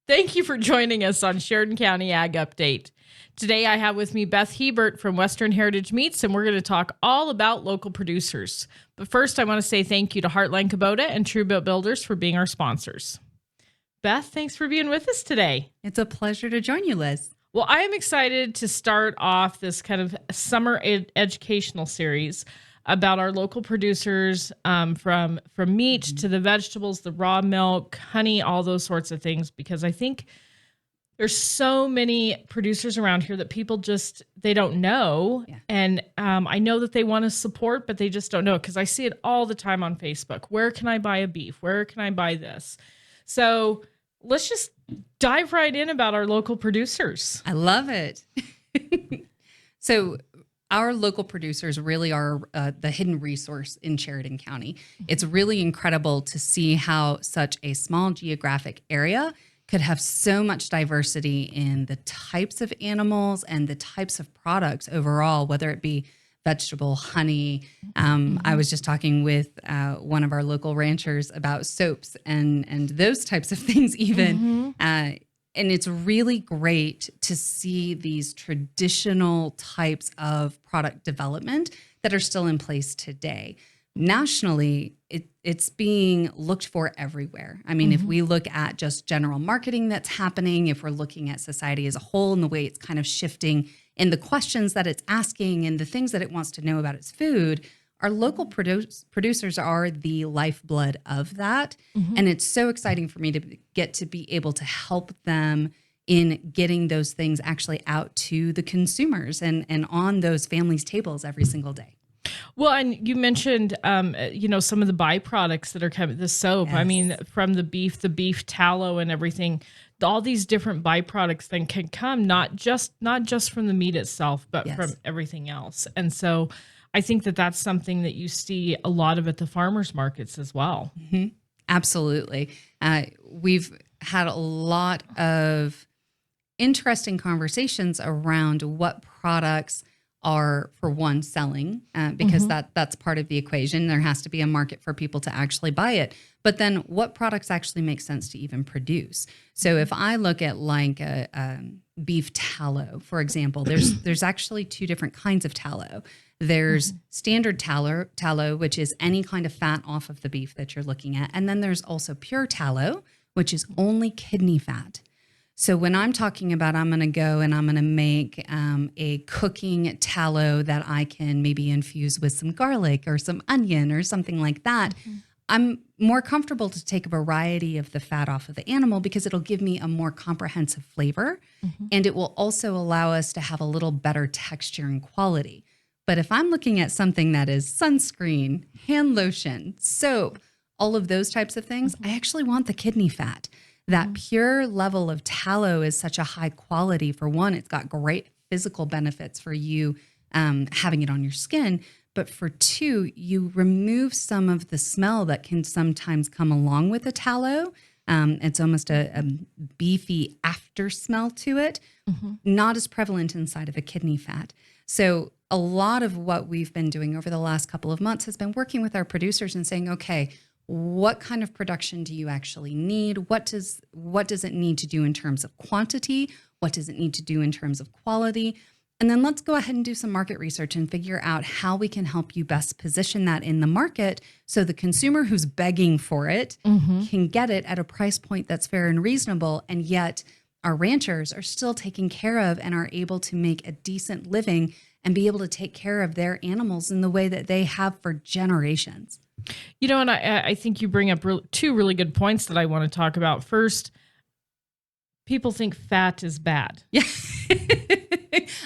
Thank you for joining us on Sheridan County Ag Update. Today I have with me Beth Hebert from Western Heritage Meats, and we're going to talk all about local producers. But first, I want to say thank you to Heartland Kubota and Truebill Builders for being our sponsors. Beth, thanks for being with us today. It's a pleasure to join you, Liz. Well, I am excited to start off this kind of summer educational series about our local producers, from meat to the vegetables, the raw milk, honey, all those sorts of things, because I think there's so many producers around here that people just, they don't know. Yeah. And I know that they want to support, but they just don't know, because I see it all the time on Facebook. Where can I buy a beef? Where can I buy this? So let's just dive right in about our local producers. I love it. So our local producers really are the hidden resource in Sheridan County. It's really incredible to see how such a small geographic area could have so much diversity in the types of animals and the types of products overall, whether it be vegetable, honey. I was just talking with one of our local ranchers about soaps and those types of things even. And it's really great to see these traditional types of product development that are still in place today. Nationally, it's being looked for everywhere. I mean, if we look at just general marketing that's happening, if we're looking at society as a whole and the way it's kind of shifting in the questions that it's asking and the things that it wants to know about its food, our local producers are the lifeblood of that. And it's so exciting for me to get to be able to help them in getting those things actually out to the consumers and on those families' tables every single day. Well, and you mentioned, some of the byproducts that are coming, the soap. Yes. I mean, from the beef tallow and everything, all these different byproducts then can come, not just from the meat itself, but from everything else. And so I think that that's something that you see a lot of at the farmers markets as well. Absolutely. We've had a lot of interesting conversations around what products are, for one, selling, because that's part of the equation. There has to be a market for people to actually buy it. But then what products actually make sense to even produce? So if I look at like a beef tallow, for example, there's actually two different kinds of tallow. There's standard tallow, which is any kind of fat off of the beef that you're looking at. And then there's also pure tallow, which is only kidney fat. So when I'm talking about I'm going to go and I'm going to make a cooking tallow that I can maybe infuse with some garlic or some onion or something like that, I'm more comfortable to take a variety of the fat off of the animal because it'll give me a more comprehensive flavor. And it will also allow us to have a little better texture and quality. But if I'm looking at something that is sunscreen, hand lotion, soap, all of those types of things, I actually want the kidney fat. That pure level of tallow is such a high quality. For one, it's got great physical benefits for you having it on your skin. But for two, you remove some of the smell that can sometimes come along with a tallow. It's almost a beefy after smell to it, not as prevalent inside of a kidney fat. So a lot of what we've been doing over the last couple of months has been working with our producers and saying, okay, what kind of production do you actually need? What does it need to do in terms of quantity? What does it need to do in terms of quality? And then let's go ahead and do some market research and figure out how we can help you best position that in the market so the consumer who's begging for it can get it at a price point that's fair and reasonable, and yet our ranchers are still taken care of and are able to make a decent living and be able to take care of their animals in the way that they have for generations. You know, and I think you bring up two really good points that I want to talk about. First, people think fat is bad. Yeah.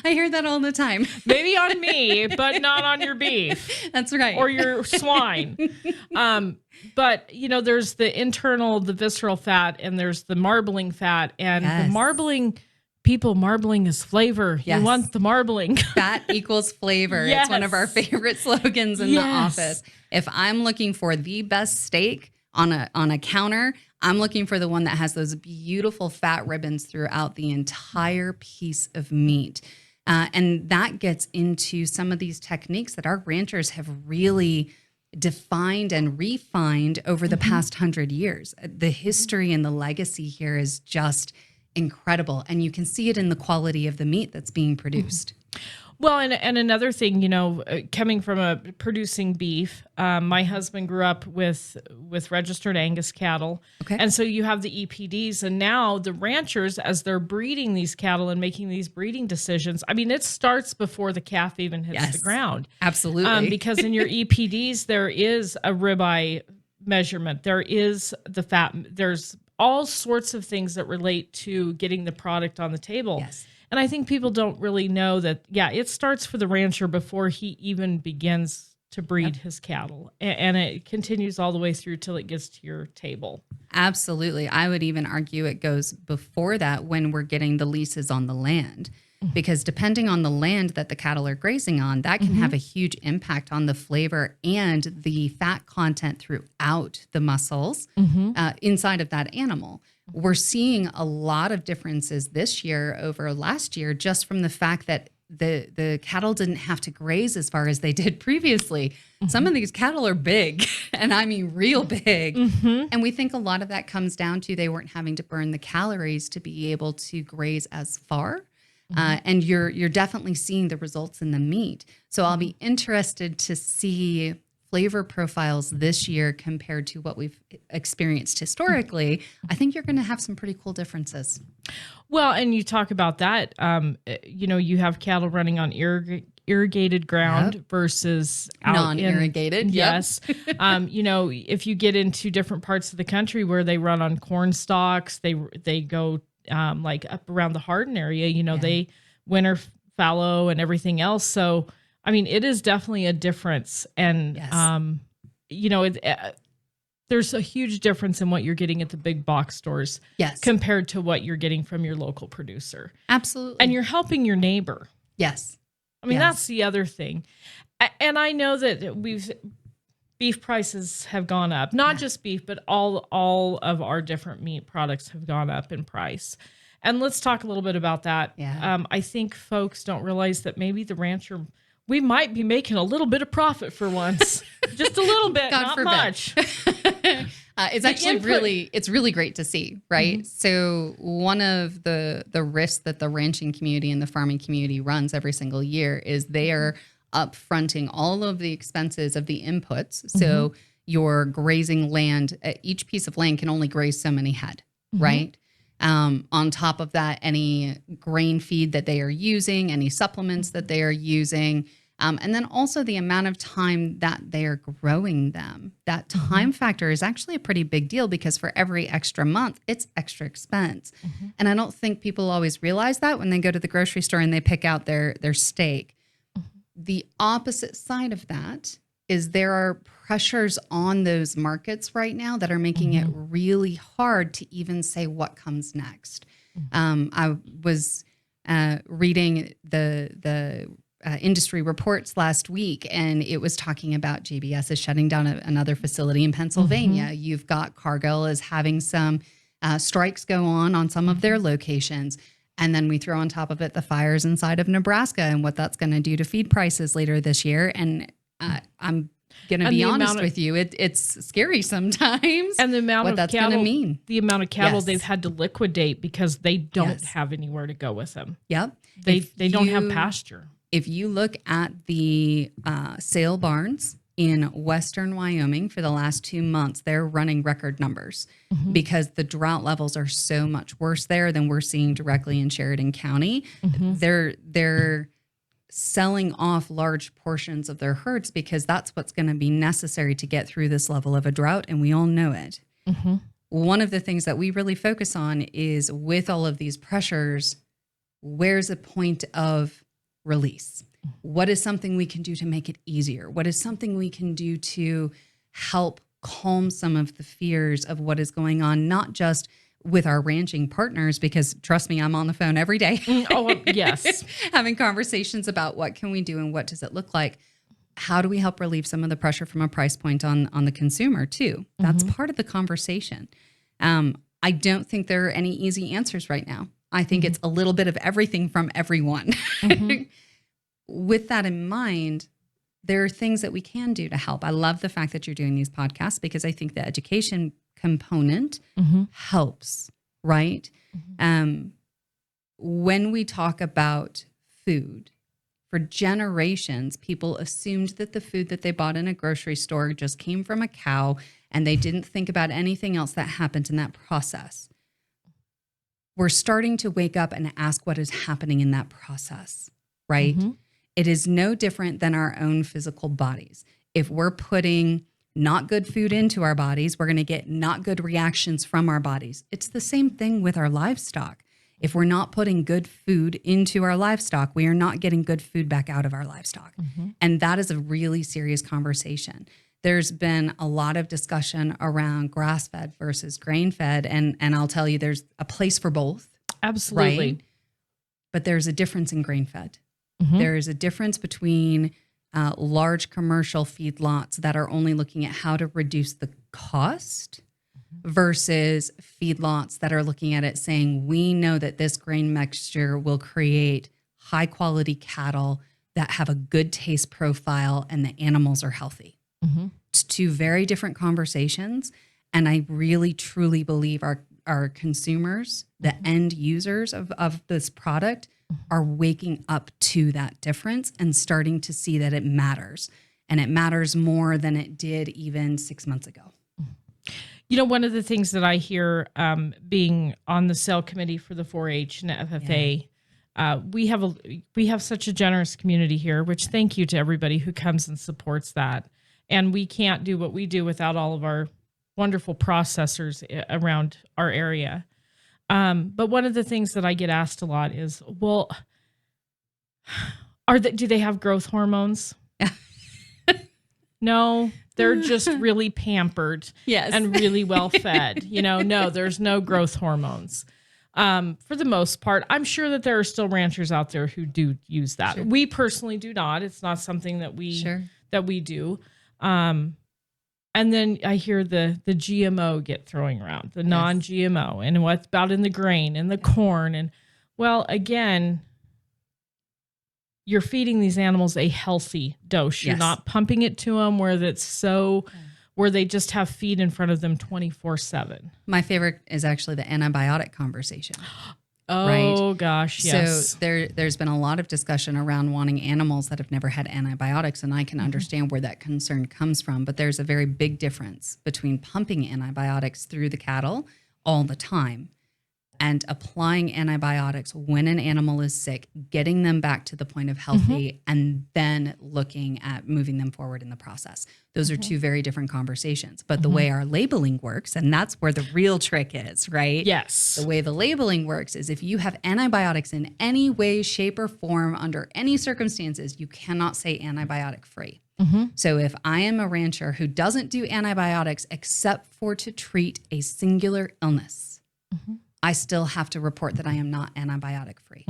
I hear that all the time. Maybe on me, but not on your beef. That's right. Or your swine. But, there's the visceral fat, and there's the marbling fat. And the marbling, marbling is flavor. Yes. You want the marbling. Fat equals flavor. Yes. It's one of our favorite slogans in the office. If I'm looking for the best steak on a counter, I'm looking for the one that has those beautiful fat ribbons throughout the entire piece of meat. And that gets into some of these techniques that our ranchers have really defined and refined over the past 100 years. The history and the legacy here is just incredible. And you can see it in the quality of the meat that's being produced. Well, and another thing, coming from producing beef, my husband grew up with registered Angus cattle. Okay. And so you have the EPDs, and now the ranchers, as they're breeding these cattle and making these breeding decisions, I mean, it starts before the calf even hits the ground. Absolutely. Because in your EPDs, there is a ribeye measurement. There is the fat. There's all sorts of things that relate to getting the product on the table. Yes. And I think people don't really know that, it starts for the rancher before he even begins to breed his cattle. And it continues all the way through till it gets to your table. Absolutely. I would even argue it goes before that when we're getting the leases on the land. Because depending on the land that the cattle are grazing on, that can have a huge impact on the flavor and the fat content throughout the muscles inside of that animal. We're seeing a lot of differences this year over last year just from the fact that the cattle didn't have to graze as far as they did previously. Some of these cattle are big, and I mean real big. And we think a lot of that comes down to they weren't having to burn the calories to be able to graze as far. And you're definitely seeing the results in the meat. So I'll be interested to see flavor profiles this year compared to what we've experienced historically. I think you're going to have some pretty cool differences. Well, and you talk about that, you have cattle running on irrigated ground versus non-irrigated. Yes. If you get into different parts of the country where they run on corn stalks, they go like up around the Hardin area, they winter fallow and everything else. So, I mean, it is definitely a difference. And, there's a huge difference in what you're getting at the big box stores compared to what you're getting from your local producer. Absolutely. And you're helping your neighbor. Yes. I mean, that's the other thing. And I know that beef prices have gone up, not just beef, but all of our different meat products have gone up in price. And let's talk a little bit about that. Yeah. I think folks don't realize that maybe the rancher, we might be making a little bit of profit for once, just a little bit, not much. It's actually it's really great to see, right? So one of the risks that the ranching community and the farming community runs every single year is they are upfronting all of the expenses of the inputs. So your grazing land, each piece of land can only graze so many head, right? On top of that, any grain feed that they are using, any supplements that they are using, and then also the amount of time that they are growing them. That time factor is actually a pretty big deal because for every extra month, it's extra expense. And I don't think people always realize that when they go to the grocery store and they pick out their steak. The opposite side of that is there are pressures on those markets right now that are making it really hard to even say what comes next. I was reading the industry reports last week, and it was talking about JBS is shutting down another facility in Pennsylvania. You've got Cargill is having some strikes go on some of their locations. And then we throw on top of it the fires inside of Nebraska and what that's going to do to feed prices later this year. And I'm going to be honest with you, it's scary sometimes. And the amount what of that's cattle, going to mean. The amount of cattle they've had to liquidate because they don't have anywhere to go with them. Yep. They don't have pasture. If you look at the sale barns in Western Wyoming for the last 2 months, they're running record numbers because the drought levels are so much worse there than we're seeing directly in Sheridan County. They're selling off large portions of their herds because that's what's going to be necessary to get through this level of a drought, and we all know it. One of the things that we really focus on is with all of these pressures, where's a point of release? What is something we can do to make it easier? What is something we can do to help calm some of the fears of what is going on, not just with our ranching partners, because trust me, I'm on the phone every day. Yes. Having conversations about what can we do and what does it look like? How do we help relieve some of the pressure from a price point on the consumer too? That's part of the conversation. I don't think there are any easy answers right now. I think it's a little bit of everything from everyone. With that in mind, there are things that we can do to help. I love the fact that you're doing these podcasts because I think the education component helps, right? When we talk about food, for generations, people assumed that the food that they bought in a grocery store just came from a cow, and they didn't think about anything else that happened in that process. We're starting to wake up and ask what is happening in that process, right? It is no different than our own physical bodies. If we're putting not good food into our bodies, we're going to get not good reactions from our bodies. It's the same thing with our livestock. If we're not putting good food into our livestock, we are not getting good food back out of our livestock. And that is a really serious conversation. There's been a lot of discussion around grass-fed versus grain-fed. And I'll tell you, there's a place for both. Absolutely. Right? But there's a difference in grain-fed. There is a difference between large commercial feedlots that are only looking at how to reduce the cost versus feedlots that are looking at it saying, we know that this grain mixture will create high quality cattle that have a good taste profile and the animals are healthy. It's two very different conversations. And I really, truly believe our consumers, the end users of this product, are waking up to that difference and starting to see that it matters. And it matters more than it did even 6 months ago. You know, one of the things that I hear being on the sale committee for the 4-H and FFA, we have such a generous community here, which thank you to everybody who comes and supports that. And we can't do what we do without all of our wonderful processors around our area. But one of the things that I get asked a lot is, well, do they have growth hormones? No, they're just really pampered and really well fed. No, there's no growth hormones. For the most part, I'm sure that there are still ranchers out there who do use that. Sure. We personally do not. It's not something that we do. And then I hear the GMO get throwing around, the non-GMO, and what's about in the grain and the corn. And well, again, you're feeding these animals a healthy dose. You're not pumping it to them where they just have feed in front of them 24/7. My favorite is actually the antibiotic conversation. Oh, gosh, yes. So there's been a lot of discussion around wanting animals that have never had antibiotics, and I can understand where that concern comes from. But there's a very big difference between pumping antibiotics through the cattle all the time and applying antibiotics when an animal is sick, getting them back to the point of healthy, and then looking at moving them forward in the process. Those are two very different conversations. But the way our labeling works, and that's where the real trick is, right? Yes. The way the labeling works is if you have antibiotics in any way, shape, or form under any circumstances, you cannot say antibiotic free. So if I am a rancher who doesn't do antibiotics except for to treat a singular illness, I still have to report that I am not antibiotic free.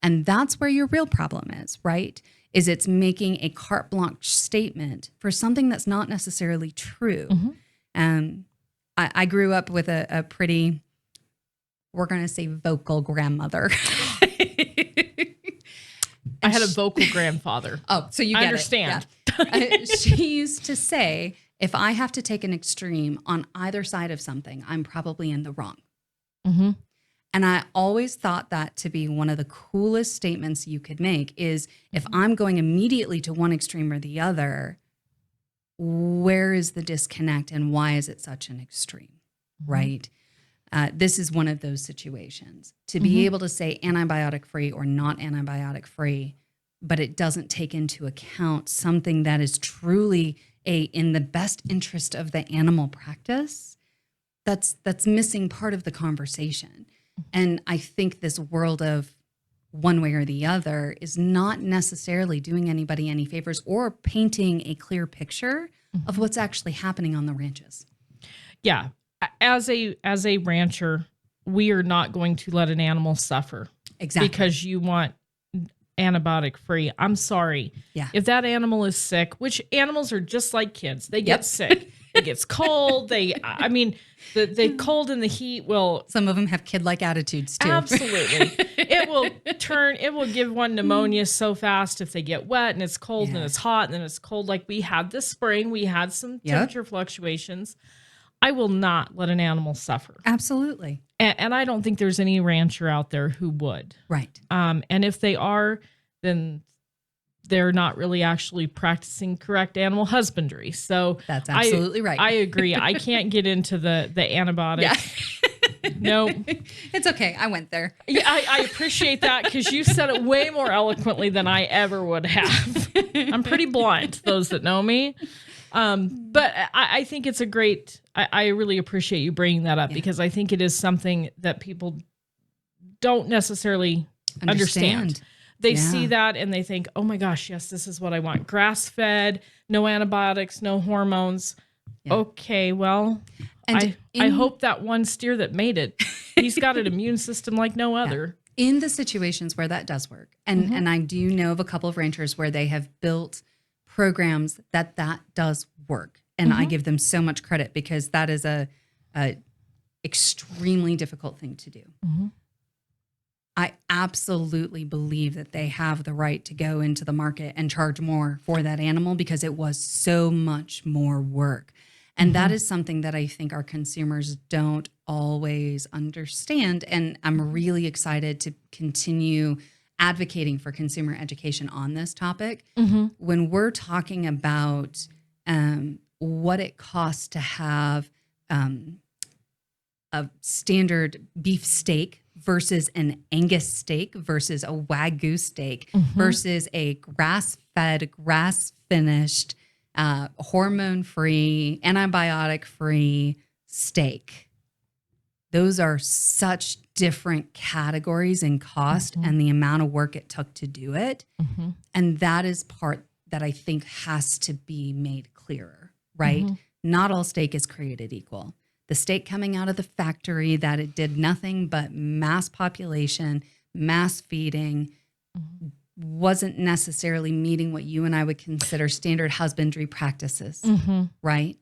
And that's where your real problem is, right? Is it's making a carte blanche statement for something that's not necessarily true. I grew up with a pretty, we're going to say vocal grandmother. I had a vocal grandfather. Oh, so you get understand. It. Yeah. She used to say, if I have to take an extreme on either side of something, I'm probably in the wrong. And I always thought that to be one of the coolest statements you could make is if I'm going immediately to one extreme or the other, where is the disconnect and why is it such an extreme, right? This is one of those situations. To be able to say antibiotic free or not antibiotic free, but it doesn't take into account something that is truly in the best interest of the animal practice, that's missing part of the conversation. And I think this world of one way or the other is not necessarily doing anybody any favors or painting a clear picture of what's actually happening on the ranches. Yeah. As a rancher, we are not going to let an animal suffer. Exactly. Because you want antibiotic free. I'm sorry. Yeah. If that animal is sick, which animals are just like kids, they get sick. It gets cold. The cold and the heat will Some of them have kid-like attitudes too. absolutely. It will give one pneumonia so fast if they get wet and it's cold and it's hot and then it's cold. Like we had this spring, we had some temperature fluctuations. I will not let an animal suffer. Absolutely. And I don't think there's any rancher out there who would. Right. And if they are, then they're not really actually practicing correct animal husbandry. So that's absolutely right. I agree. I can't get into the antibiotics. Yeah. No. It's okay. I went there. Yeah, I appreciate that because you said it way more eloquently than I ever would have. I'm pretty blunt, those that know me. But I think it's a great, I really appreciate you bringing that up because I think it is something that people don't necessarily understand. They see that and they think, oh my gosh, yes, this is what I want. Grass-fed, no antibiotics, no hormones. Yeah. Okay, well, and I hope that one steer that made it, he's got an immune system like no other. Yeah. In the situations where that does work, and I do know of a couple of ranchers where they have built programs that does work. And I give them so much credit because that is a extremely difficult thing to do. Mm-hmm. I absolutely believe that they have the right to go into the market and charge more for that animal because it was so much more work. And that is something that I think our consumers don't always understand. And I'm really excited to continue advocating for consumer education on this topic. Mm-hmm. When we're talking about what it costs to have a standard beef steak versus an Angus steak versus a Wagyu steak versus a grass-fed, grass-finished, hormone-free, antibiotic-free steak. Those are such different categories in cost and the amount of work it took to do it. Mm-hmm. And that is part that I think has to be made clearer, right? Mm-hmm. Not all steak is created equal. The steak coming out of the factory that it did nothing but mass population, mass feeding, wasn't necessarily meeting what you and I would consider standard husbandry practices, right?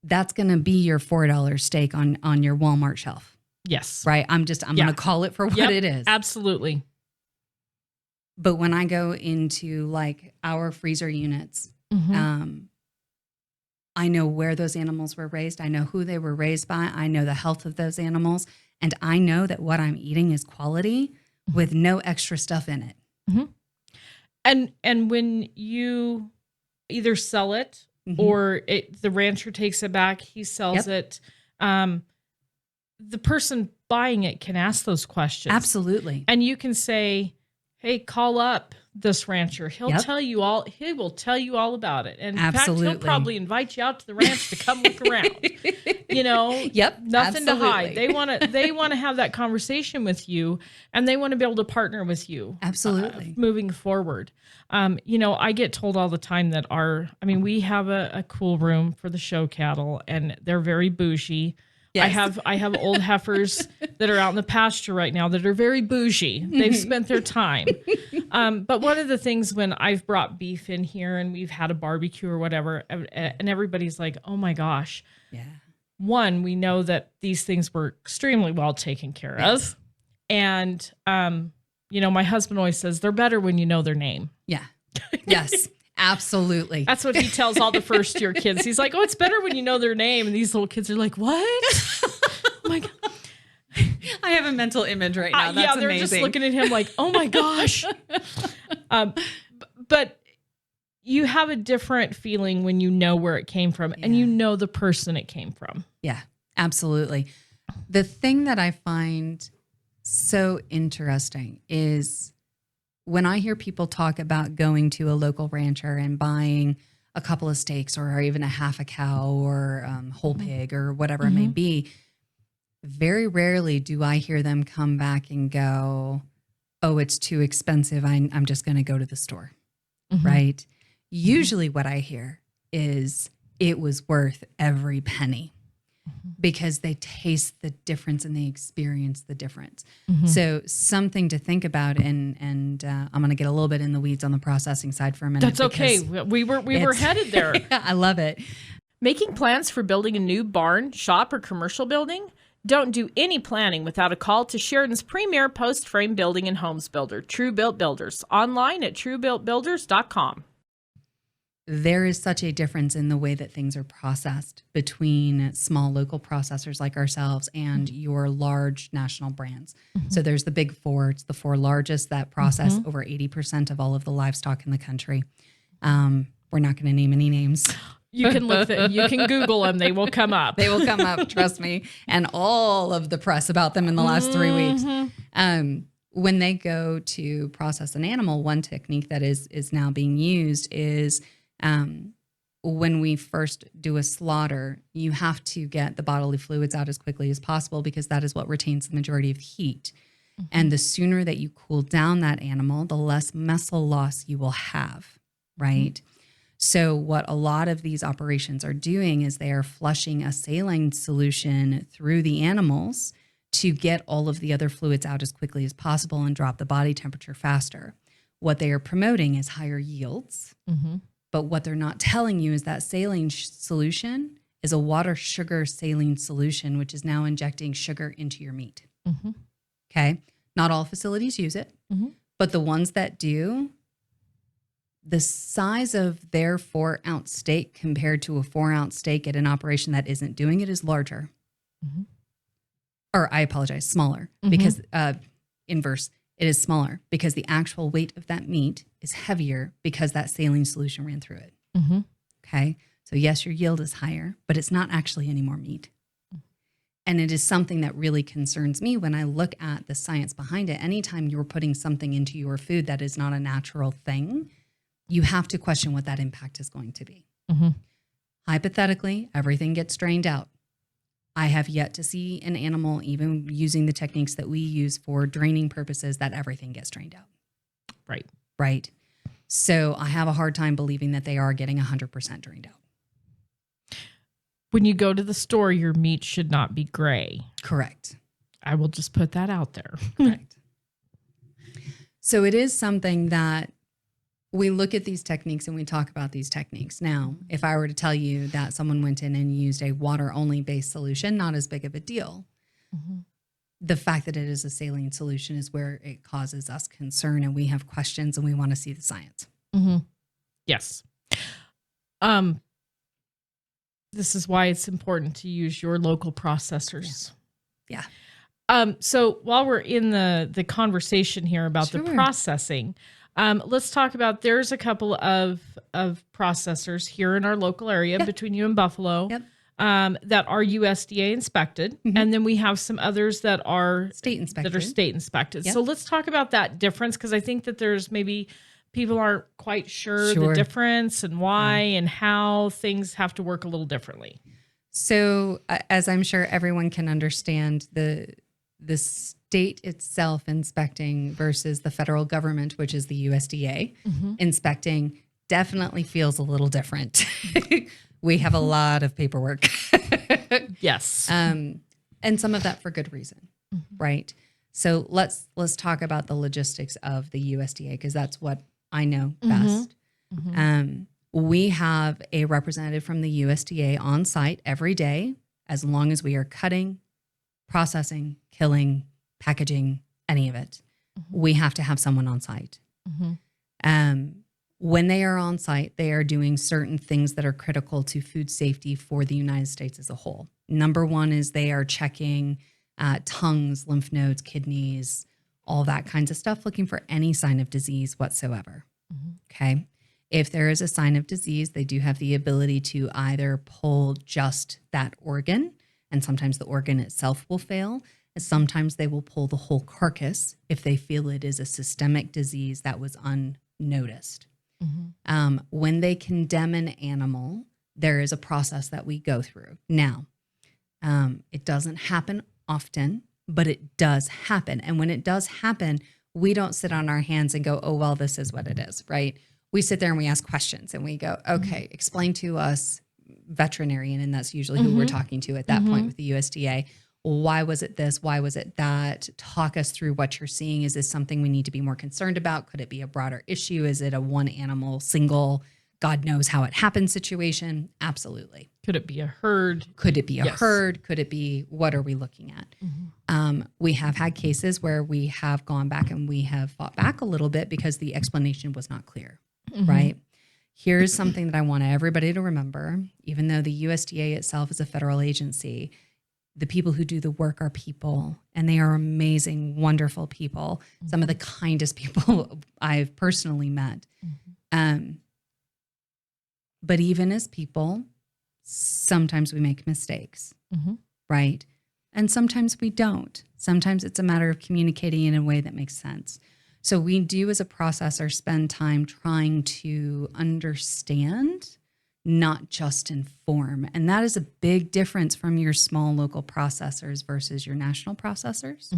That's going to be your $4 steak on your Walmart shelf. Yes. Right? I'm going to call it for what it is. Absolutely. But when I go into like our freezer units, I know where those animals were raised. I know who they were raised by. I know the health of those animals. And I know that what I'm eating is quality with no extra stuff in it. Mm-hmm. And when you either sell it or the rancher takes it back, he sells it, the person buying it can ask those questions. Absolutely. And you can say, hey, call up this rancher. He will tell you all about it. And in fact, he'll probably invite you out to the ranch to come look around. Nothing to hide. They want to have that conversation with you and they want to be able to partner with you. Absolutely. Moving forward. I get told all the time that we have a cool room for the show cattle and they're very bougie. Yes. I have old heifers that are out in the pasture right now that are very bougie. They've spent their time. But one of the things when I've brought beef in here and we've had a barbecue or whatever, and everybody's like, oh my gosh. Yeah. One, we know that these things were extremely well taken care of. And, my husband always says they're better when you know their name. Yeah. Yes. Absolutely. That's what he tells all the first year kids. He's like, oh, it's better when you know their name. And these little kids are like, what? Oh my God. I have a mental image right now. That's they're amazing. Just looking at him like, oh my gosh. But you have a different feeling when you know where it came from and you know the person it came from. Yeah, absolutely. The thing that I find so interesting is when I hear people talk about going to a local rancher and buying a couple of steaks or even a half a cow or whole pig or whatever it may be, very rarely do I hear them come back and go, oh, it's too expensive. I'm just going to go to the store, right? Usually what I hear is it was worth every penny because they taste the difference and they experience the difference. So something to think about, and I'm going to get a little bit in the weeds on the processing side for a minute. That's okay. We were headed there. I love it. Making plans for building a new barn, shop, or commercial building? Don't do any planning without a call to Sheridan's premier post-frame building and homes builder, True Built Builders, online at truebuiltbuilders.com. There is such a difference in the way that things are processed between small local processors like ourselves and your large national brands. So there's the big four. It's the four largest that process over 80% of all of the livestock in the country. We're not going to name any names. You can you can Google them. They will come up. They will come up, trust me. And all of the press about them in the last 3 weeks. When they go to process an animal, one technique that is now being used is when we first do a slaughter, you have to get the bodily fluids out as quickly as possible because that is what retains the majority of heat. And the sooner that you cool down that animal, the less muscle loss you will have, right? So what a lot of these operations are doing is they are flushing a saline solution through the animals to get all of the other fluids out as quickly as possible and drop the body temperature faster. What they are promoting is higher yields. But what they're not telling you is that saline solution is a water sugar saline solution, which is now injecting sugar into your meat. Okay. Not all facilities use it, but the ones that do, the size of their 4-ounce steak compared to a 4-ounce steak at an operation that isn't doing it is larger. Or I apologize, smaller because inverse. It is smaller because the actual weight of that meat is heavier because that saline solution ran through it. Okay. So yes, your yield is higher, but it's not actually any more meat. And it is something that really concerns me when I look at the science behind it. Anytime you're putting something into your food that is not a natural thing, you have to question what that impact is going to be. Hypothetically, everything gets drained out. I have yet to see an animal, even using the techniques that we use for draining purposes, that everything gets drained out. Right. So I have a hard time believing that they are getting 100% drained out. When you go to the store, your meat should not be gray. Correct. I will just put that out there. Correct. So it is something that we look at these techniques and we talk about these techniques. Now, if I were to tell you that someone went in and used a water-only based solution, not as big of a deal. The fact that it is a saline solution is where it causes us concern and we have questions and we want to see the science. Yes. This is why it's important to use your local processors. Yeah. So while we're in the conversation here about the processing, let's talk about, there's a couple of processors here in our local area between you and Buffalo that are USDA inspected. And then we have some others that are state inspected. So let's talk about that difference, because I think that there's maybe people aren't quite sure the difference and why and how things have to work a little differently. So as I'm sure everyone can understand, the state itself inspecting versus the federal government, which is the USDA inspecting, definitely feels a little different. We have a lot of paperwork. Yes. And some of that for good reason, right? So let's talk about the logistics of the USDA, because that's what I know best. We have a representative from the USDA on site every day, as long as we are cutting, processing, killing, packaging, any of it. We have to have someone on site. When they are on site, they are doing certain things that are critical to food safety for the United States as a whole. Number one is they are checking tongues, lymph nodes, kidneys, all that kinds of stuff, looking for any sign of disease whatsoever. Okay. If there is a sign of disease, they do have the ability to either pull just that organ, and sometimes the organ itself will fail. And sometimes they will pull the whole carcass if they feel it is a systemic disease that was unnoticed. When they condemn an animal, there is a process that we go through. Now, it doesn't happen often, but it does happen. And when it does happen, we don't sit on our hands and go, oh, well, this is what it is, right? We sit there and we ask questions and we go, okay, explain to us, veterinarian, and that's usually who we're talking to at that point with the USDA. Why was it this? Why was it that? Talk us through what you're seeing. Is this something we need to be more concerned about? Could it be a broader issue? Is it a one animal, single, God knows how it happened situation? Absolutely. Could it be a herd? Could it be a Yes. herd? Could it be, what are we looking at? We have had cases where we have gone back and we have fought back a little bit because the explanation was not clear, right? Here's something that I want everybody to remember. Even though the USDA itself is a federal agency, the people who do the work are people, and they are amazing, wonderful people. Some of the kindest people I've personally met. But even as people, sometimes we make mistakes, right? And sometimes we don't. Sometimes it's a matter of communicating in a way that makes sense. So we do, as a processor, spend time trying to understand, not just inform. And that is a big difference from your small local processors versus your national processors.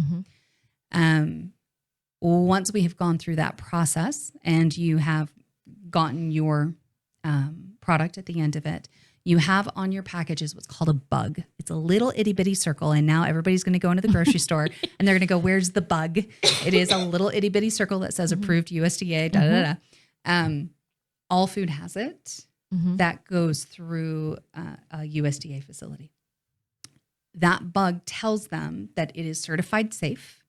Once we have gone through that process and you have gotten your product at the end of it, you have on your packages what's called a bug. It's a little itty bitty circle. And now everybody's going to go into the grocery store and they're going to go, where's the bug? It is a little itty bitty circle that says approved USDA, da, da, da. All food has it. That goes through a USDA facility. That bug tells them that it is certified safe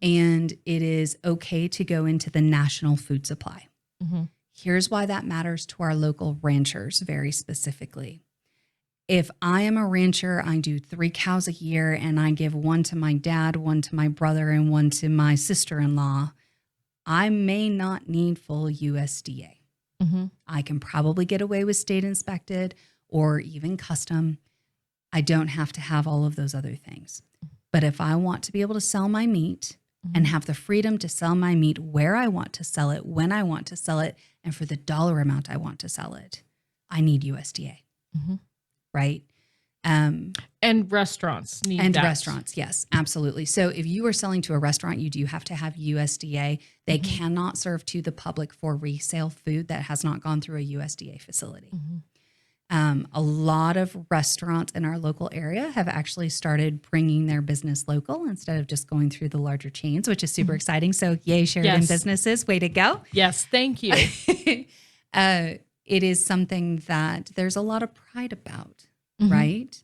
and it is okay to go into the national food supply. Here's why that matters to our local ranchers very specifically. If I am a rancher, I do 3 cows a year and I give one to my dad, one to my brother, and one to my sister-in-law, I may not need full USDA. I can probably get away with state inspected or even custom. I don't have to have all of those other things. But if I want to be able to sell my meat and have the freedom to sell my meat where I want to sell it, when I want to sell it, and for the dollar amount I want to sell it, I need USDA, right? And restaurants need and that. restaurants, yes, absolutely. So if you are selling to a restaurant, you do have to have USDA. They cannot serve to the public for resale food that has not gone through a USDA facility. A lot of restaurants in our local area have actually started bringing their business local instead of just going through the larger chains, which is super exciting. So yay, Sheridan businesses, way to go. Yes, thank you. It is something that there's a lot of pride about, right?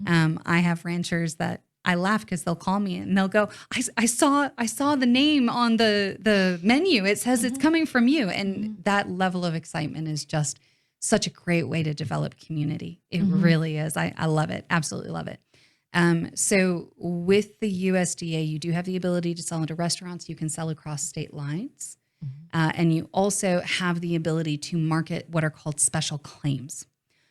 I have ranchers that I laugh because they'll call me and they'll go, I saw the name on the menu. It says it's coming from you. And that level of excitement is just such a great way to develop community. It really is. I love it. Absolutely love it. So with the USDA, you do have the ability to sell into restaurants. You can sell across state lines. And you also have the ability to market what are called special claims.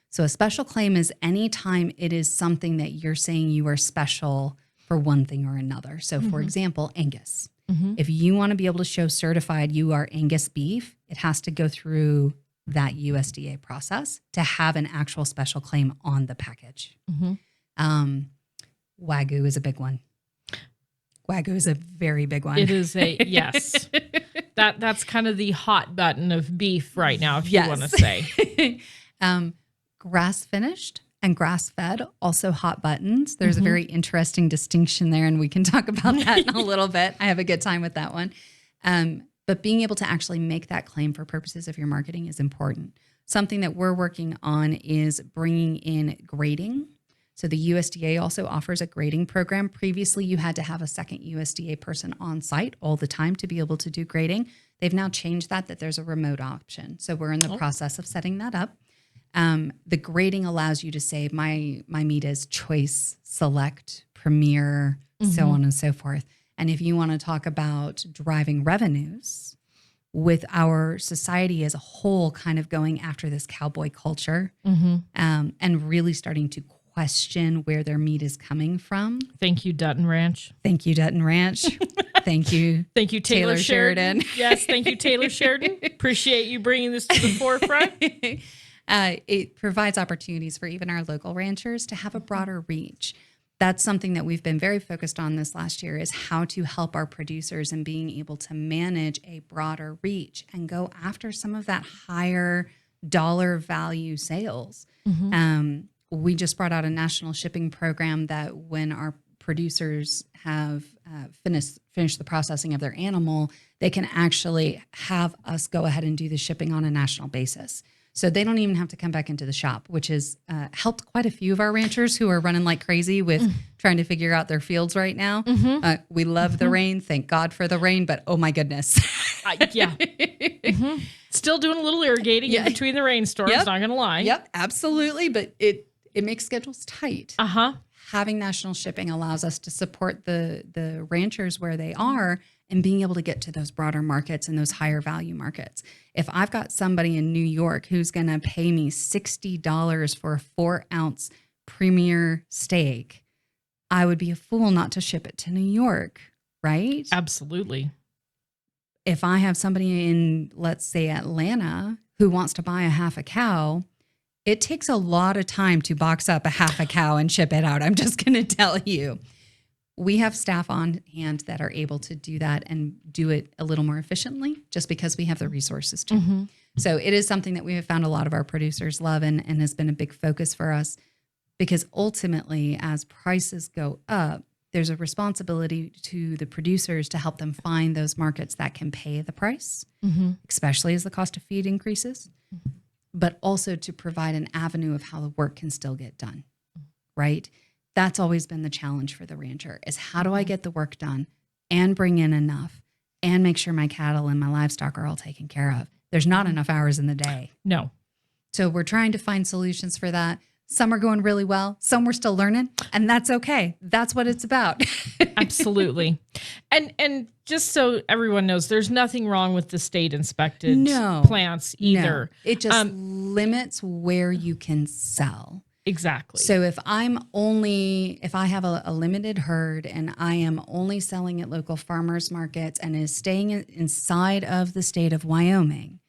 So a special claim is any time it is something that you're saying you are special for one thing or another. So for example, Angus. If you want to be able to show certified you are Angus beef, it has to go through that USDA process to have an actual special claim on the package. Wagyu is a big one. Wagyu is a very big one. It is yes. That's kind of the hot button of beef right now, if you want to say. Grass finished and grass fed, also hot buttons. There's a very interesting distinction there, and we can talk about that in a little bit. I have a good time with that one. But being able to actually make that claim for purposes of your marketing is important. Something that we're working on is bringing in grading. So the USDA also offers a grading program. Previously, you had to have a second USDA person on site all the time to be able to do grading. They've now changed that there's a remote option. So we're in the process of setting that up. The grading allows you to say my meat is choice, select, premier, so on and so forth. And if you want to talk about driving revenues with our society as a whole kind of going after this cowboy culture and really starting to question where their meat is coming from. Thank you, Dutton Ranch. Thank you, Dutton Ranch. Thank you. Thank you, Taylor Sheridan. Yes, thank you, Taylor Sheridan. Appreciate you bringing this to the forefront. It provides opportunities for even our local ranchers to have a broader reach. That's something that we've been very focused on this last year, is how to help our producers in being able to manage a broader reach and go after some of that higher dollar value sales. We just brought out a national shipping program that when our producers have finished the processing of their animal, they can actually have us go ahead and do the shipping on a national basis. So they don't even have to come back into the shop, which has helped quite a few of our ranchers who are running like crazy with trying to figure out their fields right now. We love the rain. Thank God for the rain, but oh my goodness. Yeah. Still doing a little irrigating in between the rainstorms, not going to lie. Yep, absolutely. But it makes schedules tight. Having national shipping allows us to support the ranchers where they are and being able to get to those broader markets and those higher value markets. If I've got somebody in New York who's going to pay me $60 for a 4-ounce premier steak, I would be a fool not to ship it to New York, right? Absolutely. If I have somebody in, let's say, Atlanta who wants to buy a half a cow, it takes a lot of time to box up a half a cow and ship it out. I'm just going to tell you. We have staff on hand that are able to do that and do it a little more efficiently just because we have the resources to. So it is something that we have found a lot of our producers love and has been a big focus for us because ultimately as prices go up, there's a responsibility to the producers to help them find those markets that can pay the price, especially as the cost of feed increases, but also to provide an avenue of how the work can still get done, right? That's always been the challenge for the rancher is how do I get the work done and bring in enough and make sure my cattle and my livestock are all taken care of. There's not enough hours in the day. No. So we're trying to find solutions for that. Some are going really well. Some we're still learning, and that's okay. That's what it's about. Absolutely. And just so everyone knows, there's nothing wrong with the state inspected plants either. No. It just limits where you can sell. Exactly. So if I have a limited herd and I am only selling at local farmers markets and is staying inside of the state of Wyoming,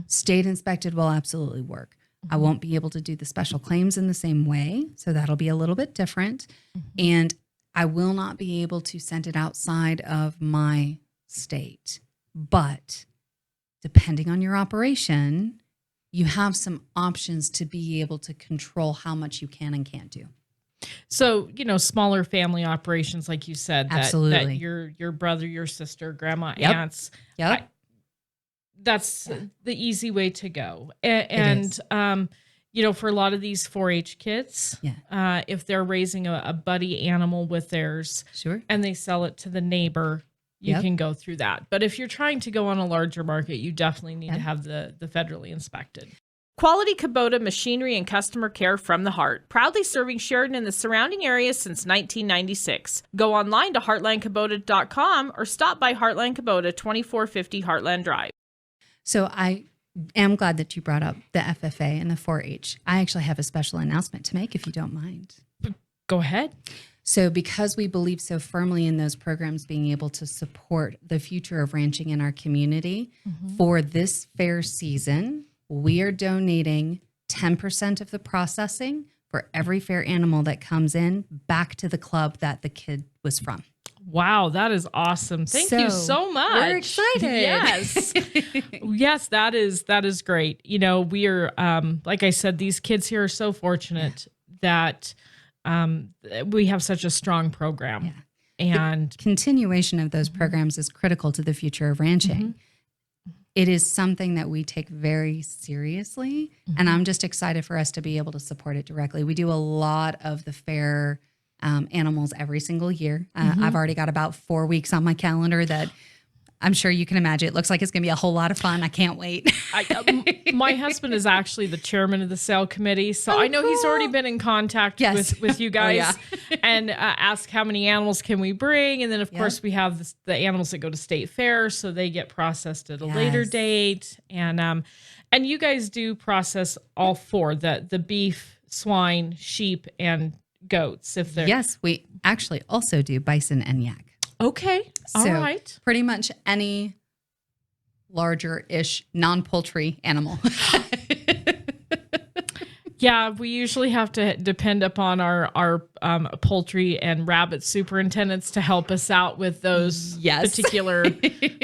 state inspected will absolutely work. I won't be able to do the special claims in the same way. So that'll be a little bit different. And I will not be able to send it outside of my state. But depending on your operation, you have some options to be able to control how much you can and can't do. So, smaller family operations, like you said, absolutely. That your brother, your sister, grandma, aunts. Yep. That's the easy way to go. And for a lot of these 4-H kids, if they're raising a buddy animal with theirs and they sell it to the neighbor, you can go through that. But if you're trying to go on a larger market, you definitely need to have the federally inspected. Quality Kubota machinery and customer care from the heart. Proudly serving Sheridan and the surrounding areas since 1996. Go online to heartlandkubota.com or stop by Heartland Kubota, 2450 Heartland Drive. So I am glad that you brought up the FFA and the 4-H. I actually have a special announcement to make if you don't mind. Go ahead. So because we believe so firmly in those programs being able to support the future of ranching in our community, for this fair season, we are donating 10% of the processing for every fair animal that comes in back to the club that the kid was from. Wow, that is awesome. Thank you so much. We're excited. Yes. Yes, that is great. We are, like I said, these kids here are so fortunate that we have such a strong program. And the continuation of those programs is critical to the future of ranching. It is something that we take very seriously, and I'm just excited for us to be able to support it directly. We do a lot of the fair animals every single year. I've already got about 4 weeks on my calendar that I'm sure you can imagine. It looks like it's going to be a whole lot of fun. I can't wait. My husband is actually the chairman of the sale committee, so I know he's already been in contact with you guys and asked how many animals can we bring. And then, of course, we have the animals that go to state fair, so they get processed at a later date. And you guys do process all 4, the beef, swine, sheep, and goats. Yes, we actually also do bison and yak. Okay. All right. Pretty much any larger-ish non-poultry animal. Yeah, we usually have to depend upon our poultry and rabbit superintendents to help us out with those particular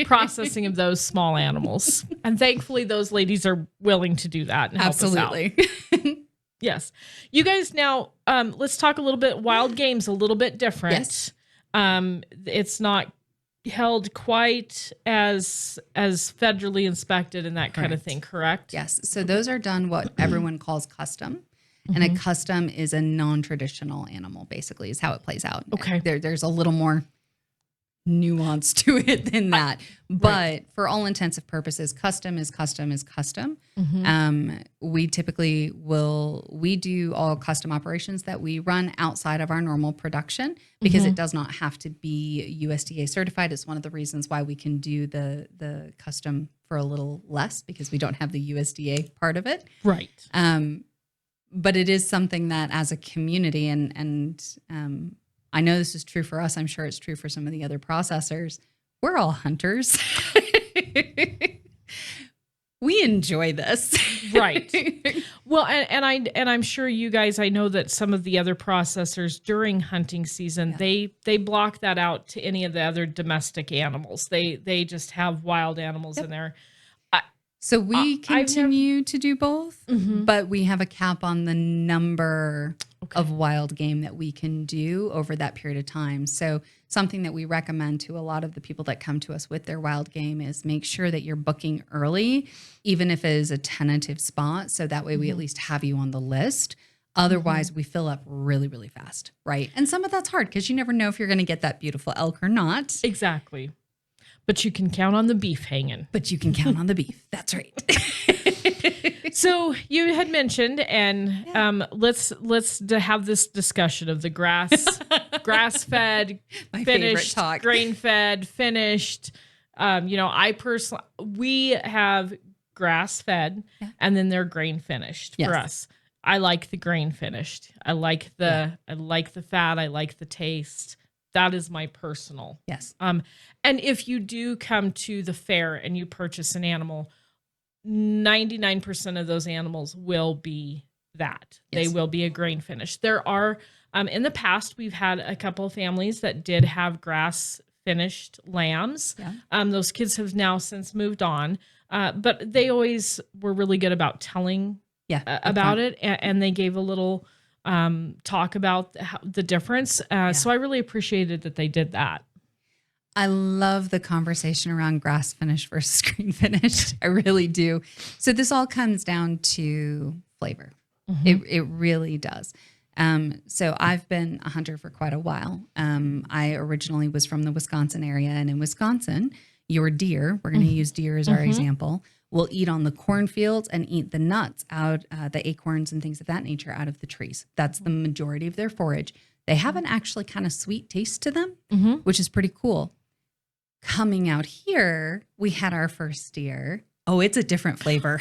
processing of those small animals. And thankfully, those ladies are willing to do that and help us out. Yes. You guys, now, let's talk a little bit, wild game's a little bit different. Yes. It's not held quite as federally inspected and that kind of thing, correct? Yes. So those are done what everyone calls custom. And a custom is a non-traditional animal, basically, is how it plays out. Okay. There's a little more nuance to it than that. But for all intents and purposes, custom is custom is custom. We typically we do all custom operations that we run outside of our normal production because it does not have to be USDA certified. It's one of the reasons why we can do the custom for a little less because we don't have the USDA part of it. Right. But it is something that as a community and I know this is true for us. I'm sure it's true for some of the other processors. We're all hunters. We enjoy this. Right. Well, and I'm sure you guys, I know that some of the other processors during hunting season, they block that out to any of the other domestic animals. They just have wild animals in there. So we continue to do both, but we have a cap on the number of wild game that we can do over that period of time. So something that we recommend to a lot of the people that come to us with their wild game is make sure that you're booking early, even if it is a tentative spot. So that way we at least have you on the list. Otherwise, we fill up really, really fast, right? And some of that's hard because you never know if you're going to get that beautiful elk or not. Exactly. But you can count on the beef hanging. But you can count on the beef. That's right. So you had mentioned, and let's have this discussion of the grass fed, My finished, favorite talk. grain fed, finished. I personally, we have grass fed, and then they're grain finished for us. I like the grain finished. I like the fat. I like the taste. That is my personal. Yes. And if you do come to the fair and you purchase an animal, 99% of those animals will be that. Yes. They will be a grain finish. There are, in the past, we've had a couple of families that did have grass finished lambs. Yeah. Those kids have now since moved on, but they always were really good about telling about it. And they gave a little talk about the difference. So I really appreciated that they did that. I love the conversation around grass finished versus green finished. I really do. So this all comes down to flavor. It really does. So I've been a hunter for quite a while. I originally was from the Wisconsin area, and in Wisconsin, your deer, we're going to use deer as our example, will eat on the cornfields and eat the nuts out, the acorns and things of that nature out of the trees. That's the majority of their forage. They have an actually kind of sweet taste to them, which is pretty cool. Coming out here, we had our first deer. Oh, it's a different flavor.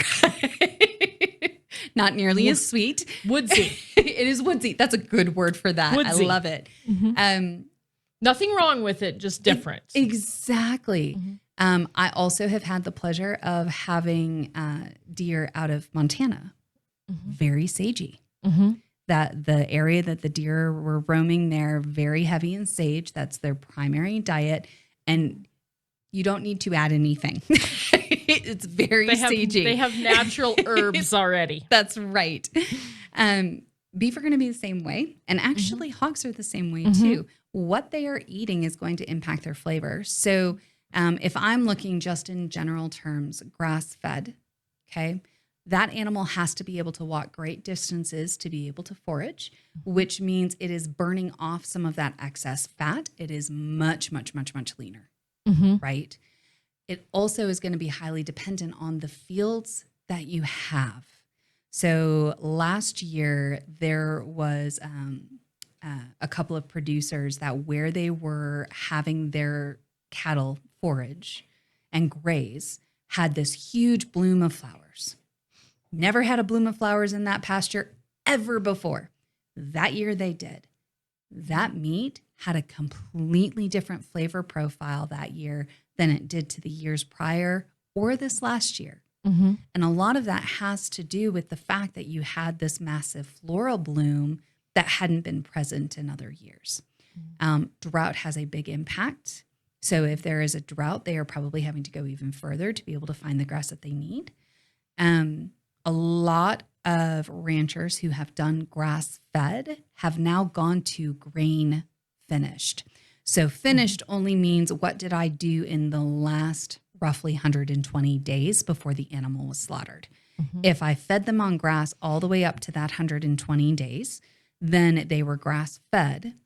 Not nearly as sweet. Woodsy. It is woodsy. That's a good word for that. Woodsy. I love it. Nothing wrong with it, just different. Exactly. I also have had the pleasure of having deer out of Montana. Very sagey. That the area that the deer were roaming there, very heavy in sage. That's their primary diet. And you don't need to add anything. It's very sagey. They have natural herbs already. That's right. Beef are going to be the same way. And actually, hogs are the same way too. What they are eating is going to impact their flavor. So if I'm looking just in general terms, grass-fed, okay, that animal has to be able to walk great distances to be able to forage, which means it is burning off some of that excess fat. It is much, much, much, much leaner, right? It also is going to be highly dependent on the fields that you have. So last year, there was a couple of producers that where they were having their cattle forage and graze had this huge bloom of flowers. Never had a bloom of flowers in that pasture ever before. That year they did. That meat had a completely different flavor profile that year than it did to the years prior or this last year. And a lot of that has to do with the fact that you had this massive floral bloom that hadn't been present in other years. Drought has a big impact. So if there is a drought, they are probably having to go even further to be able to find the grass that they need. A lot of ranchers who have done grass fed have now gone to grain finished. So finished only means what did I do in the last roughly 120 days before the animal was slaughtered. If I fed them on grass all the way up to that 120 days, then they were grass fed.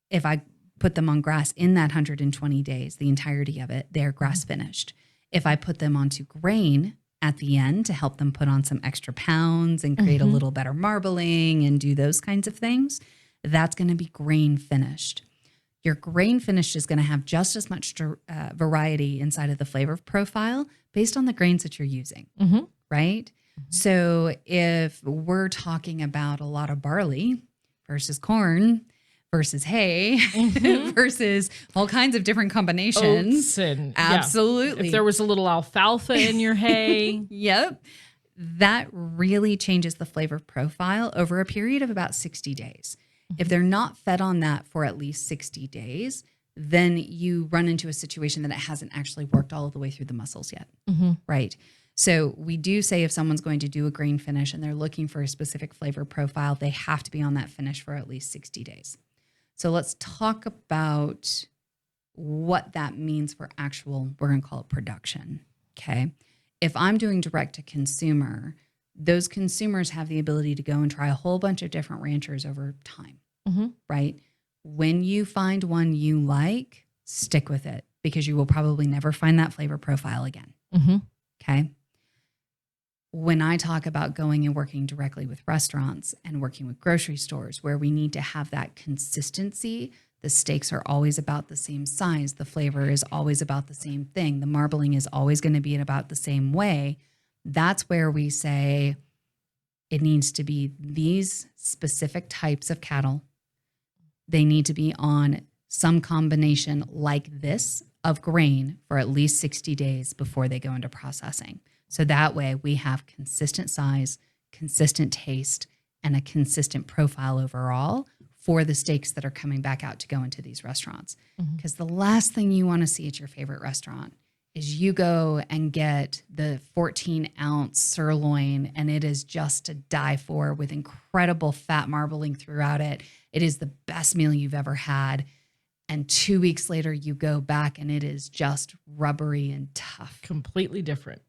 If I put them on grass in that 120 days, the entirety of it, they're grass finished. If I put them onto grain at the end to help them put on some extra pounds and create a little better marbling and do those kinds of things, that's going to be grain finished. Your grain finish is going to have just as much variety inside of the flavor profile based on the grains that you're using, right? So if we're talking about a lot of barley versus corn versus hay versus all kinds of different combinations. Oats and, absolutely. If there was a little alfalfa in your hay. Yep. That really changes the flavor profile over a period of about 60 days. If they're not fed on that for at least 60 days, then you run into a situation that it hasn't actually worked all the way through the muscles yet, right? So we do say if someone's going to do a grain finish and they're looking for a specific flavor profile, they have to be on that finish for at least 60 days. So let's talk about what that means for actual, we're going to call it production, okay? If I'm doing direct to consumer, those consumers have the ability to go and try a whole bunch of different ranchers over time, right? When you find one you like, stick with it because you will probably never find that flavor profile again, okay? When I talk about going and working directly with restaurants and working with grocery stores where we need to have that consistency, the steaks are always about the same size. The flavor is always about the same thing. The marbling is always going to be in about the same way. That's where we say it needs to be these specific types of cattle. They need to be on some combination like this of grain for at least 60 days before they go into processing. So that way we have consistent size, consistent taste, and a consistent profile overall for the steaks that are coming back out to go into these restaurants. Because the last thing you want to see at your favorite restaurant is you go and get the 14-ounce sirloin and it is just to die for with incredible fat marbling throughout it. It is the best meal you've ever had. And 2 weeks later, you go back and it is just rubbery and tough. Completely different.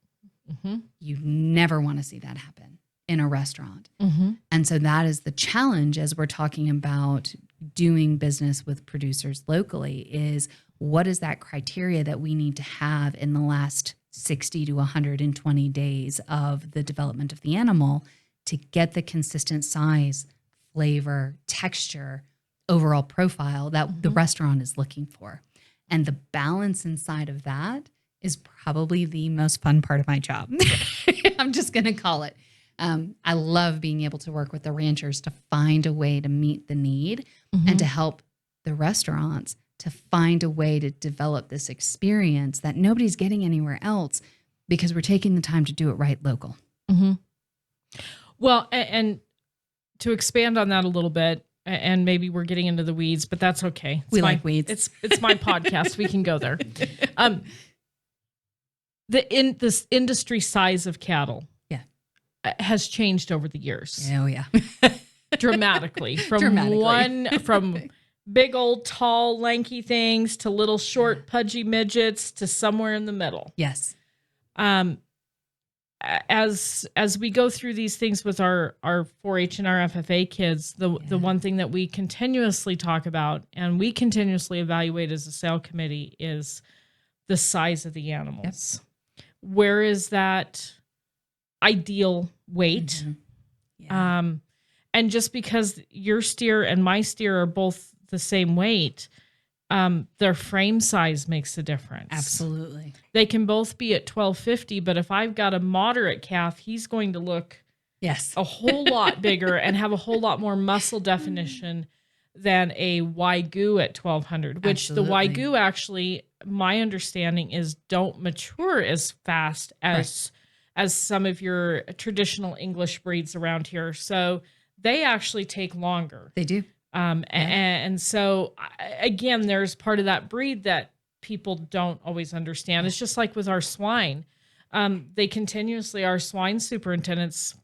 You never want to see that happen in a restaurant. And so that is the challenge as we're talking about doing business with producers locally is what is that criteria that we need to have in the last 60 to 120 days of the development of the animal to get the consistent size, flavor, texture, overall profile that the restaurant is looking for. And the balance inside of that is probably the most fun part of my job. I'm just going to call it. I love being able to work with the ranchers to find a way to meet the need and to help the restaurants to find a way to develop this experience that nobody's getting anywhere else because we're taking the time to do it right local. Well, and to expand on that a little bit, and maybe we're getting into the weeds, but that's okay. We like weeds. It's my podcast. We can go there. This industry size of cattle has changed over the years. Oh yeah. Dramatically. From big old tall lanky things to little short pudgy midgets to somewhere in the middle. Yes. As we go through these things with our 4-H and our FFA kids, the one thing that we continuously talk about and we continuously evaluate as a sale committee is the size of the animals. Where is that ideal weight? And just because your steer and my steer are both the same weight, their frame size makes a difference. Absolutely. They can both be at 1250, but if I've got a moderate calf, he's going to look a whole lot bigger and have a whole lot more muscle definition than a Wagyu at 1200, which the Wagyu actually, my understanding is don't mature as fast as some of your traditional English breeds around here. So they actually take longer. They do. And so, again, there's part of that breed that people don't always understand. It's just like with our swine. Our swine superintendents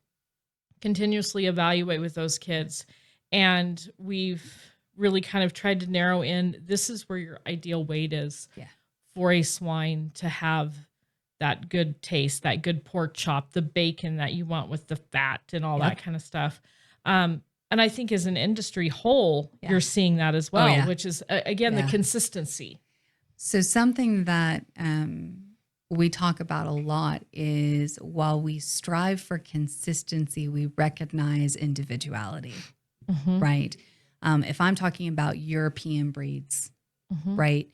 continuously evaluate with those kids. And we've really kind of tried to narrow in, this is where your ideal weight is for a swine to have that good taste, that good pork chop, the bacon that you want with the fat and all that kind of stuff. And I think as an industry whole, you're seeing that as well, which is, again, the consistency. So something that we talk about a lot is while we strive for consistency, we recognize individuality, right? If I'm talking about European breeds, right,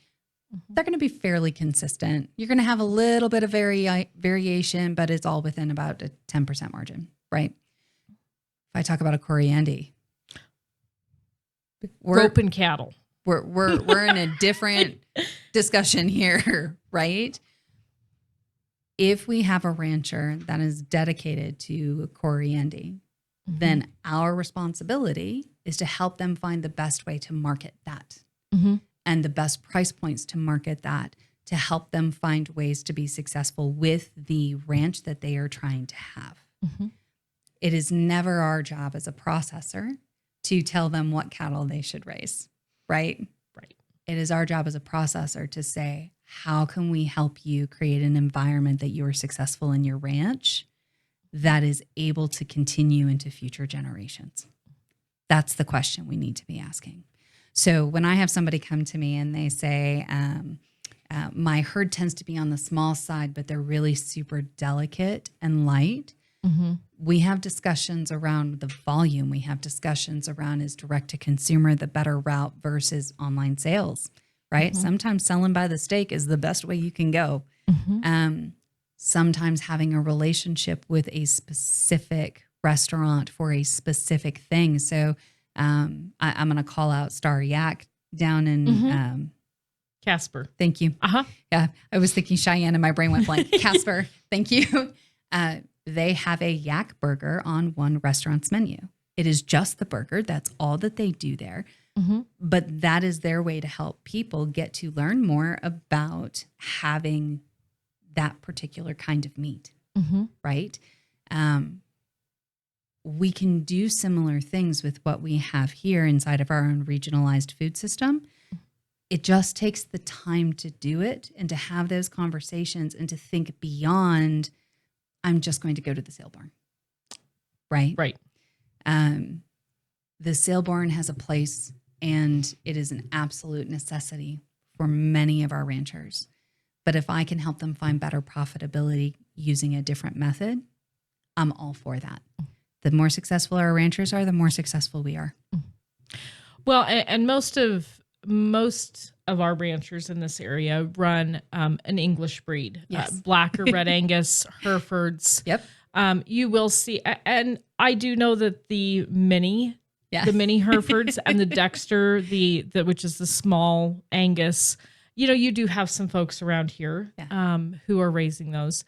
they're going to be fairly consistent. You're going to have a little bit of variation, but it's all within about a 10% margin, right? If I talk about a Coriandi, roping cattle. We're in a different discussion here, right? If we have a rancher that is dedicated to Coriandi, then our responsibility is to help them find the best way to market that and the best price points to market that, to help them find ways to be successful with the ranch that they are trying to have. It is never our job as a processor to tell them what cattle they should raise, right? Right. It is our job as a processor to say, how can we help you create an environment that you are successful in your ranch that is able to continue into future generations? That's the question we need to be asking. So when I have somebody come to me and they say, my herd tends to be on the small side, but they're really super delicate and light, we have discussions around the volume. We have discussions around, is direct to consumer the better route versus online sales, right? Sometimes selling by the steak is the best way you can go. Sometimes having a relationship with a specific restaurant for a specific thing. So I'm going to call out Star Yak down in Casper. Thank you. Yeah, I was thinking Cheyenne and my brain went blank. Casper, thank you. They have a yak burger on one restaurant's menu. It is just the burger. That's all that they do there. But that is their way to help people get to learn more about having that particular kind of meat, right? We can do similar things with what we have here inside of our own regionalized food system. It just takes the time to do it and to have those conversations and to think beyond, I'm just going to go to the sale barn, right? Right. The sale barn has a place, and it is an absolute necessity for many of our ranchers. But if I can help them find better profitability using a different method, I'm all for that. The more successful our ranchers are, the more successful we are. Well, and most of our ranchers in this area run an English breed, black or red Angus, Herefords. Yep. You will see, and I do know that the mini Herefords and the Dexter, which is the small Angus, you do have some folks around here who are raising those.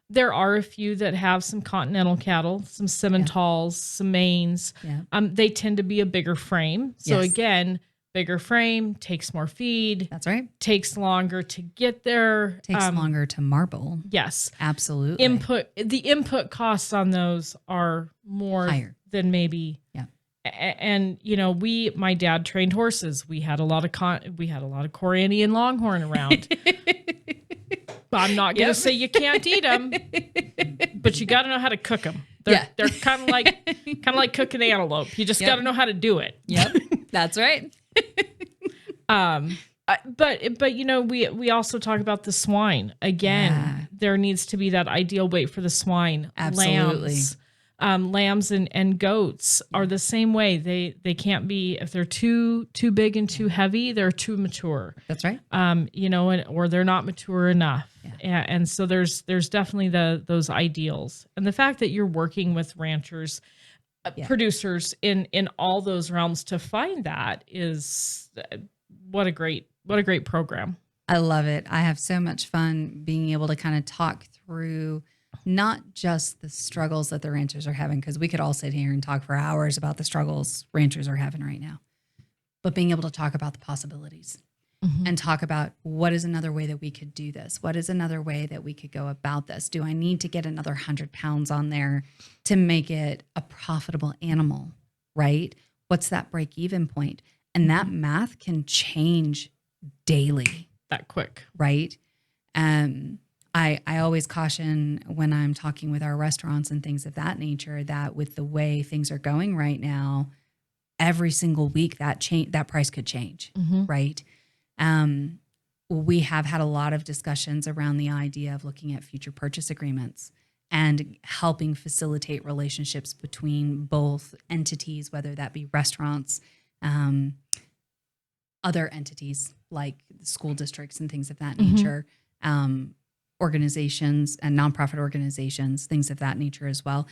There are a few that have some continental cattle, some Simmentals, some Maines. Yeah. They tend to be a bigger frame. So again, bigger frame takes more feed. That's right. Takes longer to get there. Takes longer to marble. Yes. Absolutely. The input costs on those are more higher than maybe. Yeah. And my dad trained horses. We had a lot of Coriandi and Longhorn around. I'm not going to say you can't eat them, but you got to know how to cook them. They're kind of like cooking antelope. You just got to know how to do it. Yep. That's right. But we also talk about the swine. Again, there needs to be that ideal weight for the swine. Absolutely. Lambs and goats are the same way. They can't be, if they're too big and too heavy, they're too mature. That's right. Or they're not mature enough. Yeah. And so there's definitely those ideals. And the fact that you're working with ranchers, producers in all those realms to find that is what a great program. I love it. I have so much fun being able to kind of talk through not just the struggles that the ranchers are having, because we could all sit here and talk for hours about the struggles ranchers are having right now, but being able to talk about the possibilities and talk about what is another way that we could do this? What is another way that we could go about this? Do I need to get another 100 pounds on there to make it a profitable animal, right? What's that break-even point? And that math can change daily. That quick. Right. I always caution when I'm talking with our restaurants and things of that nature that with the way things are going right now, every single week that price could change. Right. We have had a lot of discussions around the idea of looking at future purchase agreements and helping facilitate relationships between both entities, whether that be restaurants, other entities like school districts and things of that nature, organizations and nonprofit organizations, things of that nature as well.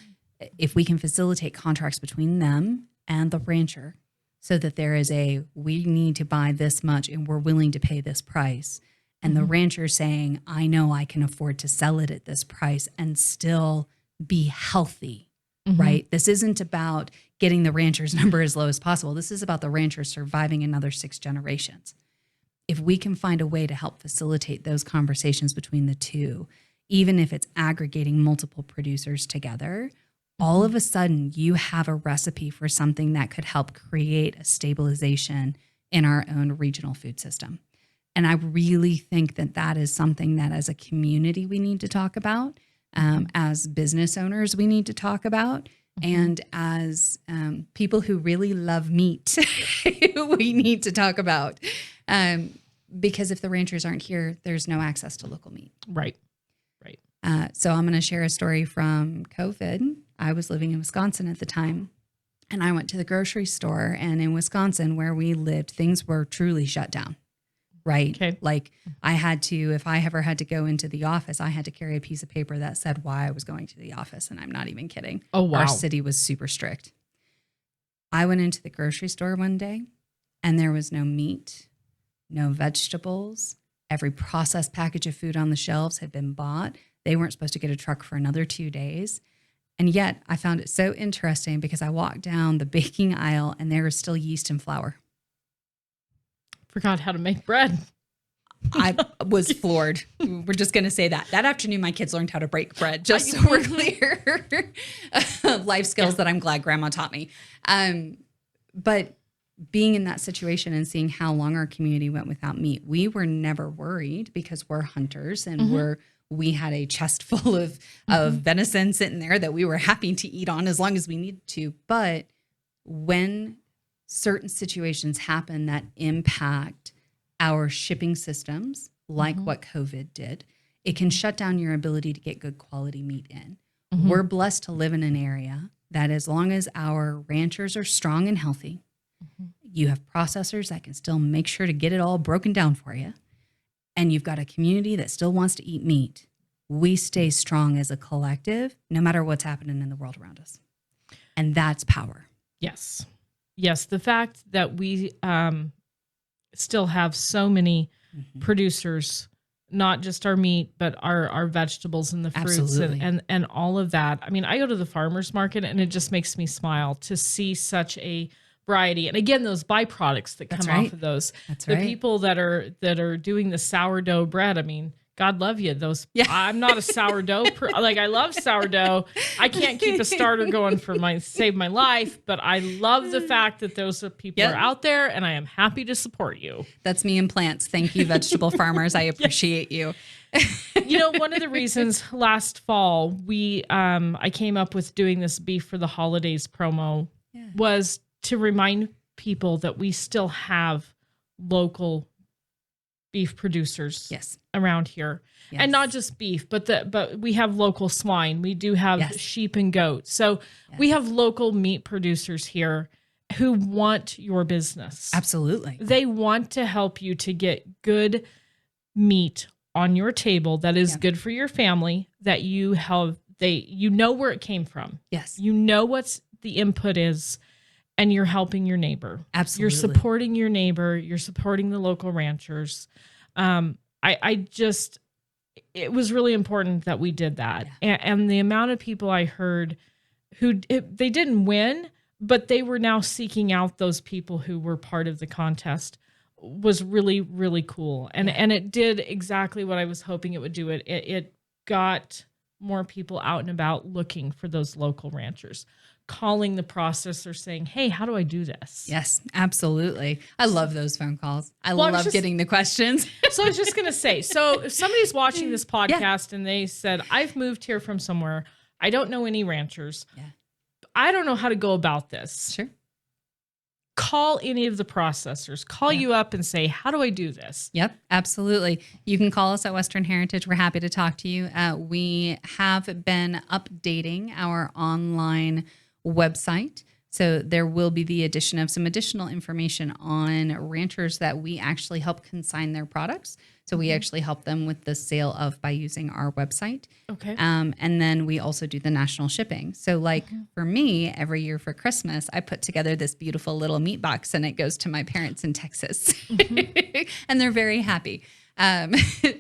If we can facilitate contracts between them and the rancher so that there is we need to buy this much and we're willing to pay this price. And the rancher saying, I know I can afford to sell it at this price and still be healthy, right? This isn't about getting the rancher's number as low as possible. This is about the rancher surviving another 6 generations. If we can find a way to help facilitate those conversations between the two, even if it's aggregating multiple producers together, all of a sudden you have a recipe for something that could help create a stabilization in our own regional food system. And I really think that is something that as a community we need to talk about, as business owners we need to talk about, and as people who really love meat, we need to talk about. Because if the ranchers aren't here, there's no access to local meat. Right. So I'm going to share a story from COVID. I was living in Wisconsin at the time, and I went to the grocery store. And in Wisconsin, where we lived, things were truly shut down. Right. Okay. Like I had to, if I ever had to go into the office, I had to carry a piece of paper that said why I was going to the office. And I'm not even kidding. Oh, wow. Our city was super strict. I went into the grocery store one day and there was no meat, no vegetables. Every processed package of food on the shelves had been bought. They weren't supposed to get a truck for another 2 days. And yet I found it so interesting because I walked down the baking aisle and there was still yeast and flour. Forgot how to make bread. I was floored. We're just going to say that. That afternoon, my kids learned how to break bread, just so we're clear. Life skills that I'm glad grandma taught me. But being in that situation and seeing how long our community went without meat, we were never worried because we're hunters and we had a chest full of venison sitting there that we were happy to eat on as long as we needed to. But when certain situations happen that impact our shipping systems, like what COVID did, it can shut down your ability to get good quality meat in. We're blessed to live in an area that as long as our ranchers are strong and healthy, you have processors that can still make sure to get it all broken down for you, and you've got a community that still wants to eat meat, we stay strong as a collective, no matter what's happening in the world around us. And that's power. Yes. Yes, the fact that we still have so many producers, not just our meat, but our vegetables and the fruits and all of that. I mean, I go to the farmer's market and it just makes me smile to see such a variety. And again, those byproducts that come off of those. That's the people that are doing the sourdough bread. I mean, God love you. I'm not a sourdough. I love sourdough. I can't keep a starter going save my life, but I love the fact that those people are out there and I am happy to support you. That's me and plants. Thank you, vegetable farmers. I appreciate you. One of the reasons last fall I came up with doing this Beef for the Holidays promo was to remind people that we still have local beef producers around here. And not just beef, but we have local swine. We do have sheep and goats. So we have local meat producers here who want your business. Absolutely. They want to help you to get good meat on your table that is good for your family, that you know where it came from. Yes. You know what the input is. And you're helping your neighbor. Absolutely. You're supporting your neighbor. You're supporting the local ranchers. It was really important that we did that. Yeah. And the amount of people I heard they didn't win, but they were now seeking out those people who were part of the contest was really, really cool. And it did exactly what I was hoping it would do. It got more people out and about looking for those local ranchers. calling the processor saying, hey, how do I do this? Yes, absolutely. I love those phone calls. I love getting the questions. So I was just going to say, so if somebody's watching this podcast and they said, I've moved here from somewhere, I don't know any ranchers. Yeah. I don't know how to go about this. Sure. Call any of the processors, call you up and say, how do I do this? Yep, absolutely. You can call us at Western Heritage. We're happy to talk to you. We have been updating our online website. So there will be the addition of some additional information on ranchers that we actually help consign their products. So we actually help them with the sale of by using our website. Okay. And then we also do the national shipping. So like for me, every year for Christmas, I put together this beautiful little meat box and it goes to my parents in Texas. And they're very happy.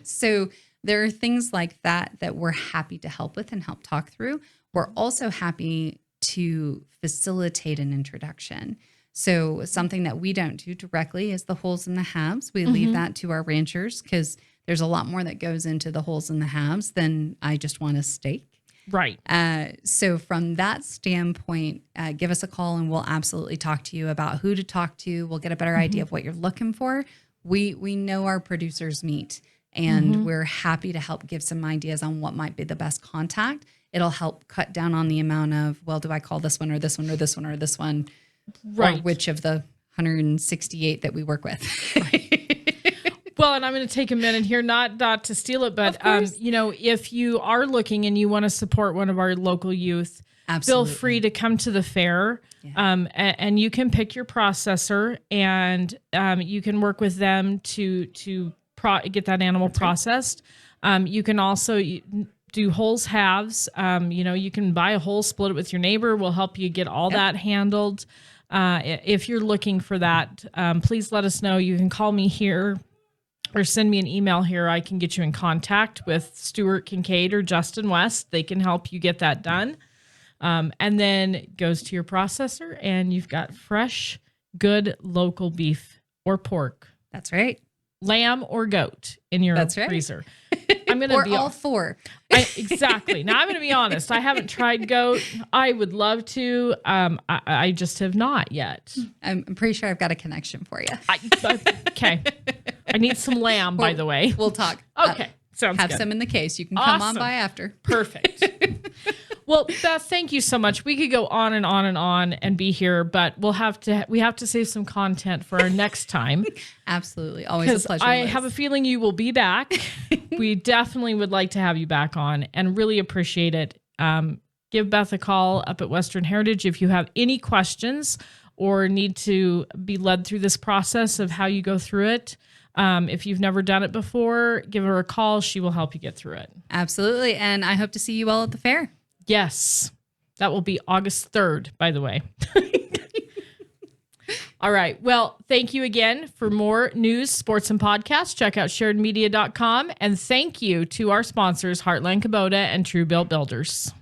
So there are things like that we're happy to help with and help talk through. We're also happy to facilitate an introduction. So something that we don't do directly is the holes and the halves. We leave that to our ranchers because there's a lot more that goes into the holes and the halves than I just want a steak. Right. So from that standpoint, give us a call and we'll absolutely talk to you about who to talk to. We'll get a better idea of what you're looking for. We know our producers meet and we're happy to help give some ideas on what might be the best contact. It'll help cut down on the amount of, well, do I call this one or this one or this one or this one? Right. Or which of the 168 that we work with. Well, and I'm going to take a minute here, not to steal it, but if you are looking and you want to support one of our local youth, feel free to come to the fair. Yeah. And you can pick your processor and you can work with them to get that animal processed. Right. You can also do wholes halves. You can buy a whole, split it with your neighbor. We'll help you get all that handled. If you're looking for that, please let us know. You can call me here or send me an email here. I can get you in contact with Stuart Kincaid or Justin West. They can help you get that done. And then it goes to your processor and you've got fresh, good local beef or pork. That's right. Lamb or goat in your freezer. I'm going to be all four. Exactly. Now I'm going to be honest. I haven't tried goat. I would love to. I just have not yet. I'm pretty sure I've got a connection for you. Okay. I need some lamb, by the way. We'll talk. Okay. Sounds good. Have some in the case. You can come on by after. Perfect. Well, Beth, thank you so much. We could go on and on and on and be here, but we have to save some content for our next time. Absolutely. Always a pleasure. I have a feeling you will be back. We definitely would like to have you back on and really appreciate it. Give Beth a call up at Western Heritage if you have any questions or need to be led through this process of how you go through it. If you've never done it before, give her a call. She will help you get through it. Absolutely. And I hope to see you all at the fair. Yes. That will be August 3rd, by the way. All right. Well, thank you again. For more news, sports, and podcasts, check out SheridanMedia.com. And thank you to our sponsors, Heartland Kubota and True Built Builders.